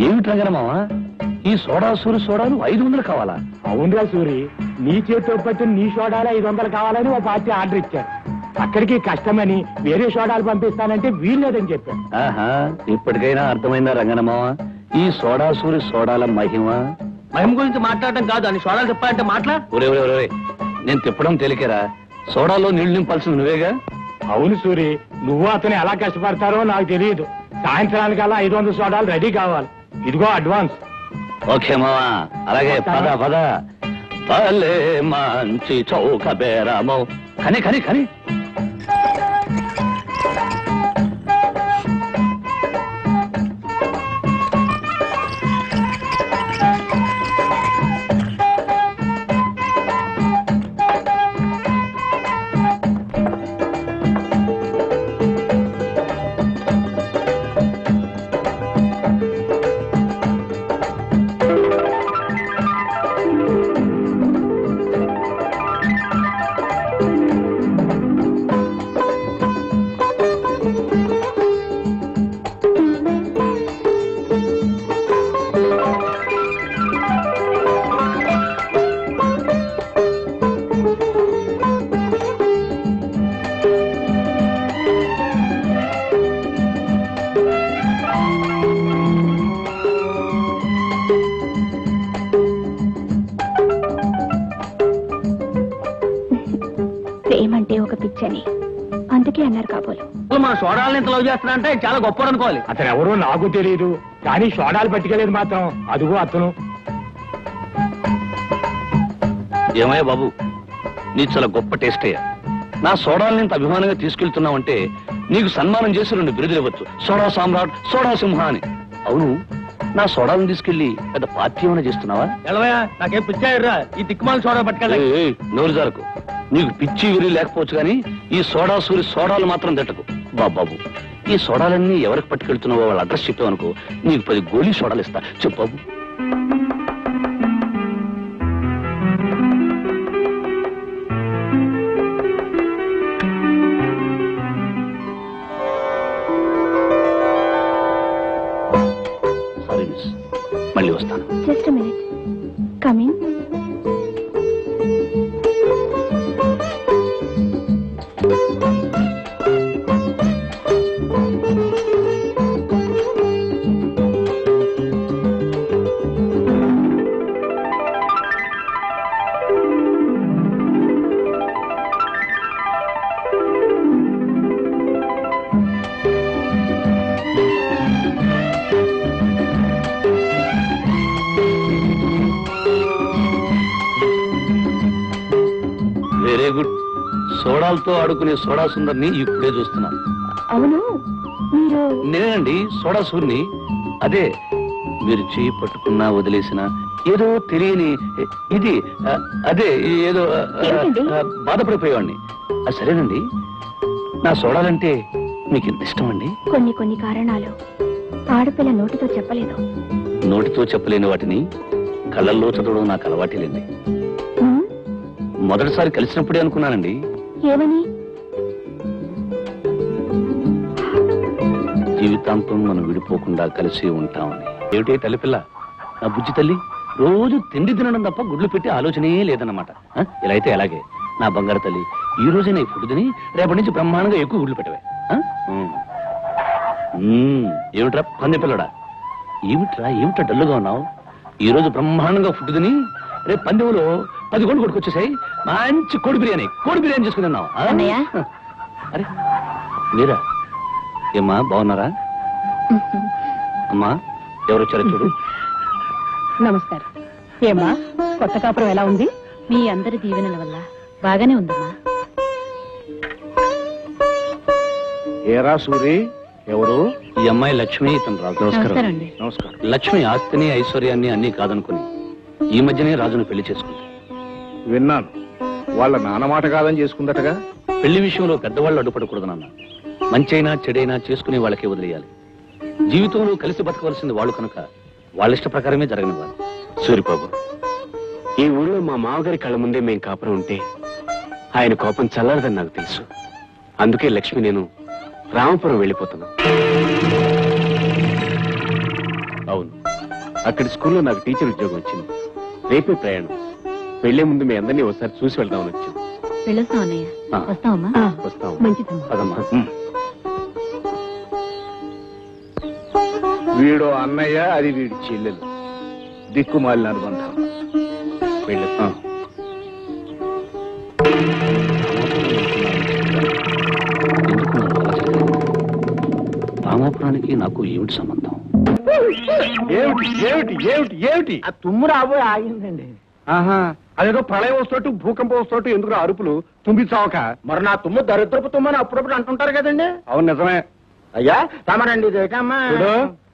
ఏమిటి రంగనమావా, ఈ సోడా సూరి సోడాలు 500 కావాలా? అవునరా సూరి, నీ చేతితో పట్టిన నీ సోడాలు 500 కావాలని ఓ పార్టీ ఆర్డర్ ఇచ్చారు. అక్కడికి కష్టమని వేరే సోడాలు పంపిస్తానంటే వీల్లేదని చెప్పాను. ఆహా, ఇప్పటికైనా అర్థమైందా రంగనమావా ఈ సోడా సూరి సోడాల మహిమ? మహిమ గురించి మాట్లాడటం కాదు, అని సోడాలు చెప్పాలంటే మాట్లా. ఒరే ఒరే ఒరే, నేను తిప్పడం తేలికేరా, సోడాలో నీళ్లు నింపాల్సింది నువ్వేగా. అవును సూరి, నువ్వు అతను ఎలా కష్టపడతారో నాకు తెలియదు. సాయంత్రానికల్లా 500 సోడాలు రెడీ కావాలి. ఇదిగో అడ్వాన్స్. ఓకే మావా, అలాగే పద పద. భలే మంచి చౌక బేరమో. కని కని కని అందుకే అన్నారు కాబోలు. మన సోడాలను ఎంత లవ్ చేస్తానంటే చాలా గొప్ప అనుకోవాలి. అతను ఎవరో నాకు తెలియదు, కానీ సోడాలు పట్టుకెళ్ళేది మాత్రం అదుగో అతను. ఏమయ్యా బాబు, నీ చాలా గొప్ప టేస్ట్ అయ్యా. నా సోడాలని ఇంత అభిమానంగా తీసుకెళ్తున్నావంటే నీకు సన్మానం చేసి 2 బిరుదులు ఇవ్వచ్చు. సోడా సామ్రాట్, సోడా సింహ అని. అవును, నా సోడాలను తీసుకెళ్లి పెద్ద పార్టీ ఏమైనా చేస్తున్నావా? ఎలవయా, నాకేం పిచ్చాయర్రా ఈ దిక్కుమాల సోడా పట్టుకెళ్ళి. నోరు జారకు. నీకు పిచ్చి విరి లేకపోవచ్చు కానీ ఈ సోడా సూరి సోడాలు మాత్రం తిట్టకు బాబు. ఈ సోడాలన్నీ ఎవరికి పట్టుకెళ్తున్నావో వాళ్ళ అడ్రస్ చెప్పావనుకో, నీకు 10 గోళీ సోడాలు ఇస్తా. చెప్పు బాబు. సారీ మిస్, మళ్ళీ వస్తాను. Just minute, coming. Very good. సోడాలతో ఆడుకునే సోడా సుందర్ని ఇప్పుడే చూస్తున్నాను. అవును, మీరు? నేనండి సోడా సూర్ని. అదే మీరు చేయి పట్టుకున్నా వదిలేసిన ఏదో తెలియని ఇది, అదే ఏదో బాధపడిపోయేవాడిని. సరేనండి, నా సోడాలంటే మీకు ఇంత ఇష్టం అండి? కొన్ని కారణాలు ఆడపిల్ల నోటితో చెప్పలేదు. నోటితో చెప్పలేని వాటిని కళ్ళల్లో చదవడం నాకు అలవాటేలేండి. మొదటిసారి కలిసినప్పుడే అనుకున్నానండి. ఏమని? జీవితాంతం మనం విడిపోకుండా కలిసి ఉంటామని. ఏమిటే తల్లిపిల్ల, నా బుజ్జి తల్లి, రోజు తిండి తినడం తప్ప గుడ్లు పెట్టి ఆలోచనే లేదన్నమాట. ఇలా అయితే ఎలాగే నా బంగారు తల్లి, ఈ రోజే నీ ఫుడ్ తిని రేపటి నుంచి బ్రహ్మాండంగా ఎక్కువ గుడ్లు పెట్టవే. ఏమిట్రా పంది పిల్లడా, ఏమిట్రా డల్లుగా ఉన్నావు? ఈ రోజు బ్రహ్మాండంగా ఫుడ్ తిని రేపు పందెంలో 10 గోళ్ళు కొట్టుకొచ్చేసాయి. మంచి కోడి బిర్యానీ చేసుకుని తిన్నావు. అరే మీరా? ఏమ్మా బాగున్నారా? అమ్మా ఎవరొచ్చారో చూడు. నమస్కారం. ఏమ్మా కొత్త కాపురం ఎలా ఉంది? మీ అందరి దీవెనల వల్ల బాగానే ఉందమ్మా. ఏరా సూరి, ఎవరు? ఈ అమ్మాయి లక్ష్మి, ఇతను రాజు. నమస్కారం. నమస్కారం. లక్ష్మి ఆస్తిని ఐశ్వర్యాన్ని అన్ని కాదనుకుని ఈ మధ్యనే రాజును పెళ్లి చేసుకుంది. విన్నాను, వాళ్ళ నాన్న మాట కాదని చేసుకుందటగా. పెళ్లి విషయంలో పెద్దవాళ్ళు అడ్డుపడకూడదు నాన్న. మంచైనా చెడైనా చేసుకునే వాళ్ళకే వదిలేయాలి. జీవితంలో కలిసి బతకవలసింది వాళ్ళు కనుక వాళ్ళ ఇష్ట ప్రకారమే జరగనివ్వాలి. సూరిబాబు, ఈ ఊళ్ళో మా మామగారి కళ్ళ ముందే మేం కాపురం ఉంటే ఆయన కోపం చల్లారదని నాకు తెలుసు. అందుకే లక్ష్మి నేను రామపురం వెళ్ళిపోతున్నాం. అవును, అక్కడి స్కూల్లో నాకు టీచర్ ఉద్యోగం వచ్చింది. రేపే ప్రయాణం. వెళ్లే ముందు మీ అందరినీ ఒకసారి చూసి వెళ్దామని వచ్చాం. వెళ్ళొస్తాం అన్నయ్య. ఆ. వస్తావమ్మా? వస్తాం. మంచిదమ్మా. పదమ్మా. వీడు అన్నయ్య, అది వీడి చెల్లెలు. దిక్కుమాలిన అనుబంధం. వెళ్ళొస్తాం. ఎందుకు నన్ను అలా చేశారు? రామాపురానికి నాకు ఏమిటి సంబంధం? ఏమిటి ఏమిటి ఏమిటి ఏమిటి? ఆ తుమ్ము రాబోయి ఆగిందండి. ఆహా, అదేదో ప్రళయం వస్తోటి భూకంపం వస్తోటి ఎందుకు అరుపులు తుంబిచావక? మరి నా తుమ్ము దరిద్రపు తుమ్మని అప్పుడప్పుడు అంటుంటారు కదండి. అవును నిజమే. అయ్యా తమరండి ఇదేటమ్మా. చూడు